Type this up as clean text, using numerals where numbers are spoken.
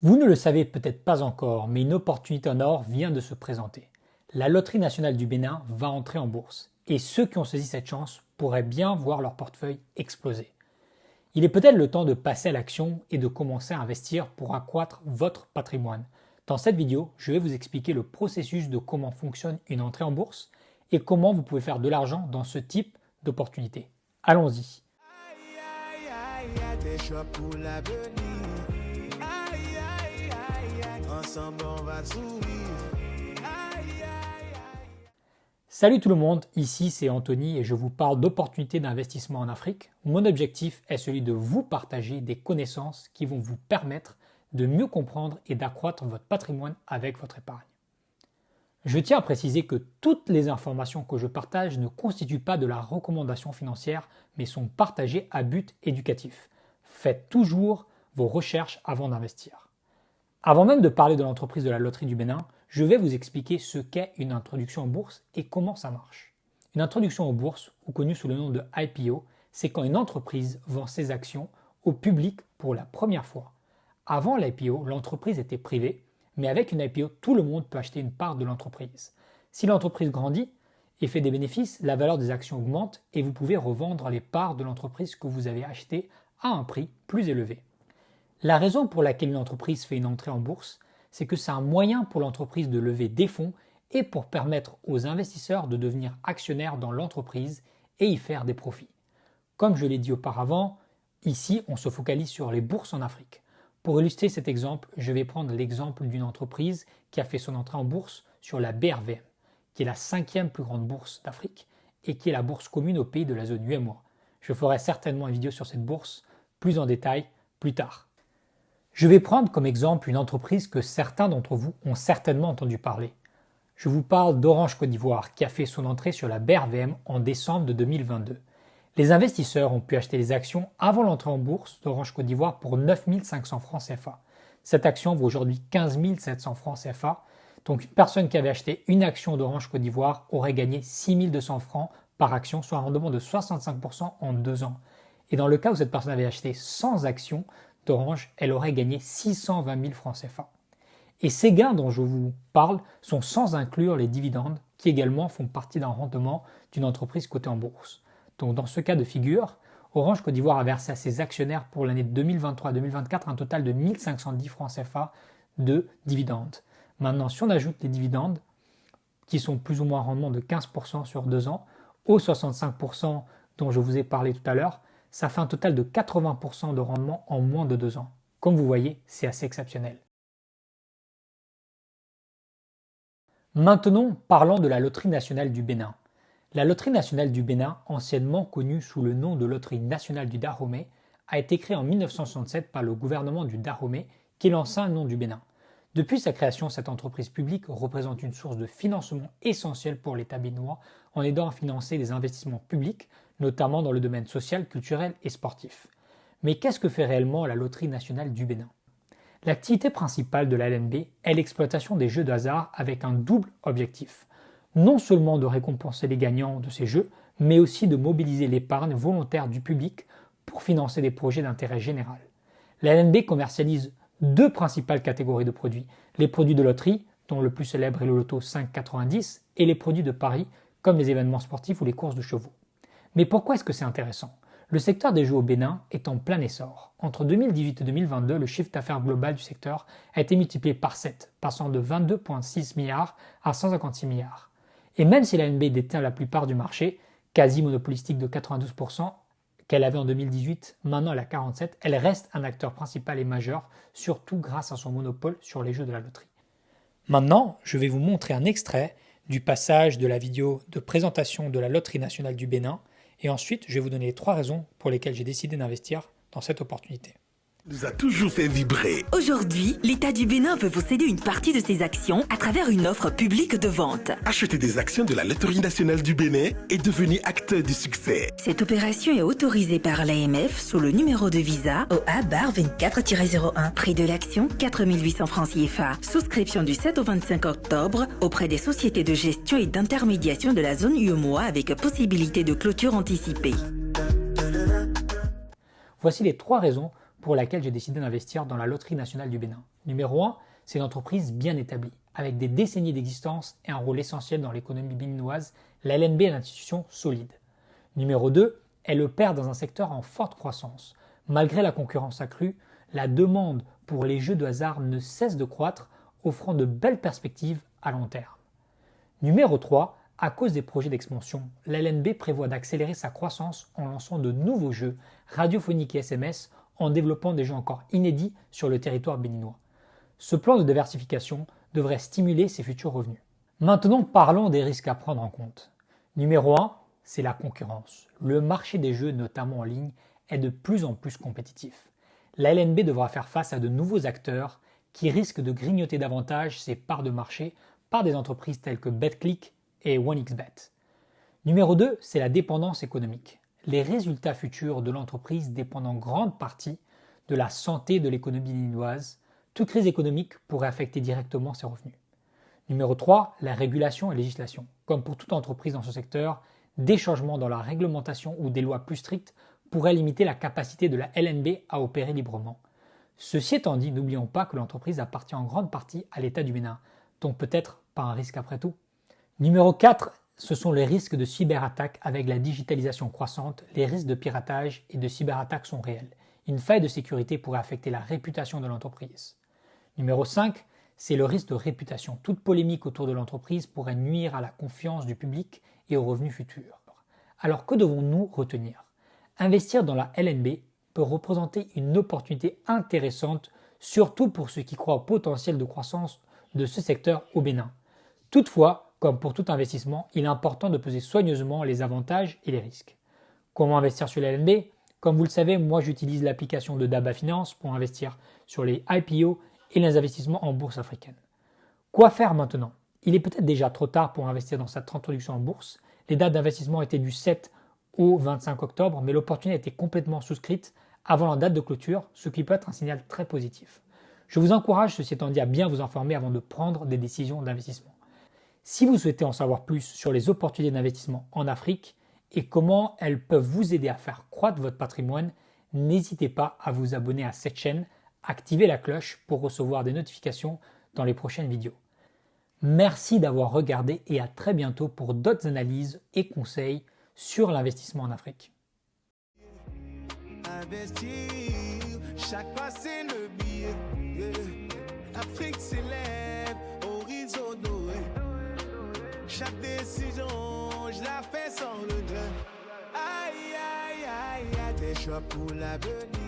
Vous ne le savez peut-être pas encore, mais une opportunité en or vient de se présenter. La Loterie nationale du Bénin va entrer en bourse, et ceux qui ont saisi cette chance pourraient bien voir leur portefeuille exploser. Il est peut-être le temps de passer à l'action et de commencer à investir pour accroître votre patrimoine. Dans cette vidéo, je vais vous expliquer le processus de comment fonctionne une entrée en bourse et comment vous pouvez faire de l'argent dans ce type d'opportunité. Allons-y. Salut tout le monde, ici c'est Anthony et je vous parle d'opportunités d'investissement en Afrique. Mon objectif est celui de vous partager des connaissances qui vont vous permettre de mieux comprendre et d'accroître votre patrimoine avec votre épargne. Je tiens à préciser que toutes les informations que je partage ne constituent pas de la recommandation financière, mais sont partagées à but éducatif. Faites toujours vos recherches avant d'investir. Avant même de parler de l'entreprise de la Loterie du Bénin, je vais vous expliquer ce qu'est une introduction en bourse et comment ça marche. Une introduction en bourse, ou connue sous le nom de IPO, c'est quand une entreprise vend ses actions au public pour la première fois. Avant l'IPO, l'entreprise était privée, mais avec une IPO, tout le monde peut acheter une part de l'entreprise. Si l'entreprise grandit et fait des bénéfices, la valeur des actions augmente et vous pouvez revendre les parts de l'entreprise que vous avez achetées à un prix plus élevé. La raison pour laquelle une entreprise fait une entrée en bourse, c'est que c'est un moyen pour l'entreprise de lever des fonds et pour permettre aux investisseurs de devenir actionnaires dans l'entreprise et y faire des profits. Comme je l'ai dit auparavant, ici on se focalise sur les bourses en Afrique. Pour illustrer cet exemple, je vais prendre l'exemple d'une entreprise qui a fait son entrée en bourse sur la BRVM, qui est la 5e plus grande bourse d'Afrique et qui est la bourse commune au pays de la zone UEMOA. Je ferai certainement une vidéo sur cette bourse plus en détail plus tard. Je vais prendre comme exemple une entreprise que certains d'entre vous ont certainement entendu parler. Je vous parle d'Orange Côte d'Ivoire qui a fait son entrée sur la BRVM en décembre de 2022. Les investisseurs ont pu acheter les actions avant l'entrée en bourse d'Orange Côte d'Ivoire pour 9 500 francs CFA. Cette action vaut aujourd'hui 15 700 francs CFA. Donc une personne qui avait acheté une action d'Orange Côte d'Ivoire aurait gagné 6 200 francs par action, soit un rendement de 65% en 2 ans. Et dans le cas où cette personne avait acheté 100 actions d'Orange, elle aurait gagné 620 000 francs CFA. Et ces gains dont je vous parle sont sans inclure les dividendes qui également font partie d'un rendement d'une entreprise cotée en bourse. Donc dans ce cas de figure, Orange Côte d'Ivoire a versé à ses actionnaires pour l'année 2023-2024 un total de 1510 francs CFA de dividendes. Maintenant, si on ajoute les dividendes, qui sont plus ou moins un rendement de 15% sur 2 ans, aux 65% dont je vous ai parlé tout à l'heure, ça fait un total de 80% de rendement en moins de 2 ans. Comme vous voyez, c'est assez exceptionnel. Maintenant, parlons de la Loterie nationale du Bénin. La Loterie nationale du Bénin, anciennement connue sous le nom de Loterie nationale du Dahomey, a été créée en 1967 par le gouvernement du Dahomey, qui est l'ancien nom du Bénin. Depuis sa création, cette entreprise publique représente une source de financement essentielle pour l'État béninois en aidant à financer des investissements publics, notamment dans le domaine social, culturel et sportif. Mais qu'est-ce que fait réellement la Loterie nationale du Bénin? L'activité principale de la LNB est l'exploitation des jeux de hasard avec un double objectif. Non seulement de récompenser les gagnants de ces jeux, mais aussi de mobiliser l'épargne volontaire du public pour financer des projets d'intérêt général. La LNB commercialise 2 principales catégories de produits, les produits de loterie, dont le plus célèbre est le loto 5,90, et les produits de paris, comme les événements sportifs ou les courses de chevaux. Mais pourquoi est-ce que c'est intéressant? Le secteur des jeux au Bénin est en plein essor. Entre 2018 et 2022, le chiffre d'affaires global du secteur a été multiplié par 7, passant de 22,6 milliards à 156 milliards. Et même si la LNB détient la plupart du marché, quasi monopolistique de 92%, qu'elle avait en 2018, maintenant elle a 47%, elle reste un acteur principal et majeur, surtout grâce à son monopole sur les jeux de la loterie. Maintenant, je vais vous montrer un extrait du passage de la vidéo de présentation de la Loterie nationale du Bénin, et ensuite je vais vous donner les 3 raisons pour lesquelles j'ai décidé d'investir dans cette opportunité. Nous a toujours fait vibrer. Aujourd'hui, l'État du Bénin veut vous céder une partie de ses actions à travers une offre publique de vente. Achetez des actions de la Loterie nationale du Bénin et devenez acteur du succès. Cette opération est autorisée par l'AMF sous le numéro de visa OA-24-01. Prix de l'action 4 800 francs CFA. Souscription du 7 au 25 octobre auprès des sociétés de gestion et d'intermédiation de la zone UEMOA avec possibilité de clôture anticipée. Voici les 3 raisons pour laquelle j'ai décidé d'investir dans la Loterie nationale du Bénin. Numéro 1, c'est une entreprise bien établie, avec des décennies d'existence et un rôle essentiel dans l'économie béninoise. La LNB est une institution solide. Numéro 2, elle opère dans un secteur en forte croissance. Malgré la concurrence accrue, la demande pour les jeux de hasard ne cesse de croître, offrant de belles perspectives à long terme. Numéro 3, à cause des projets d'expansion, la LNB prévoit d'accélérer sa croissance en lançant de nouveaux jeux radiophoniques et SMS, en développant des jeux encore inédits sur le territoire béninois. Ce plan de diversification devrait stimuler ses futurs revenus. Maintenant, parlons des risques à prendre en compte. Numéro 1, c'est la concurrence. Le marché des jeux, notamment en ligne, est de plus en plus compétitif. La LNB devra faire face à de nouveaux acteurs qui risquent de grignoter davantage ses parts de marché par des entreprises telles que BetClick et OneXBet. Numéro 2, c'est la dépendance économique. Les résultats futurs de l'entreprise dépendent en grande partie de la santé de l'économie béninoise. Toute crise économique pourrait affecter directement ses revenus. Numéro 3, la régulation et législation. Comme pour toute entreprise dans ce secteur, des changements dans la réglementation ou des lois plus strictes pourraient limiter la capacité de la LNB à opérer librement. Ceci étant dit, n'oublions pas que l'entreprise appartient en grande partie à l'État du Bénin, donc peut-être pas un risque après tout. Numéro 4, ce sont les risques de cyberattaques. Avec la digitalisation croissante, les risques de piratage et de cyberattaques sont réels. Une faille de sécurité pourrait affecter la réputation de l'entreprise. Numéro 5, c'est le risque de réputation. Toute polémique autour de l'entreprise pourrait nuire à la confiance du public et aux revenus futurs. Alors que devons-nous retenir ? Investir dans la LNB peut représenter une opportunité intéressante, surtout pour ceux qui croient au potentiel de croissance de ce secteur au Bénin. Toutefois, comme pour tout investissement, il est important de peser soigneusement les avantages et les risques. Comment investir sur la LNB ? Comme vous le savez, moi j'utilise l'application de Daba Finance pour investir sur les IPO et les investissements en bourse africaine. Quoi faire maintenant ? Il est peut-être déjà trop tard pour investir dans cette introduction en bourse. Les dates d'investissement étaient du 7 au 25 octobre, mais l'opportunité était complètement souscrite avant la date de clôture, ce qui peut être un signal très positif. Je vous encourage, ceci étant dit, à bien vous informer avant de prendre des décisions d'investissement. Si vous souhaitez en savoir plus sur les opportunités d'investissement en Afrique et comment elles peuvent vous aider à faire croître votre patrimoine, n'hésitez pas à vous abonner à cette chaîne, activez la cloche pour recevoir des notifications dans les prochaines vidéos. Merci d'avoir regardé et à très bientôt pour d'autres analyses et conseils sur l'investissement en Afrique. Investir, chaque pas c'est le billet. Afrique s'élève, horizon doré. Chaque décision, je la fais sans regret. Aïe, aïe, aïe, aïe, des choix pour l'avenir.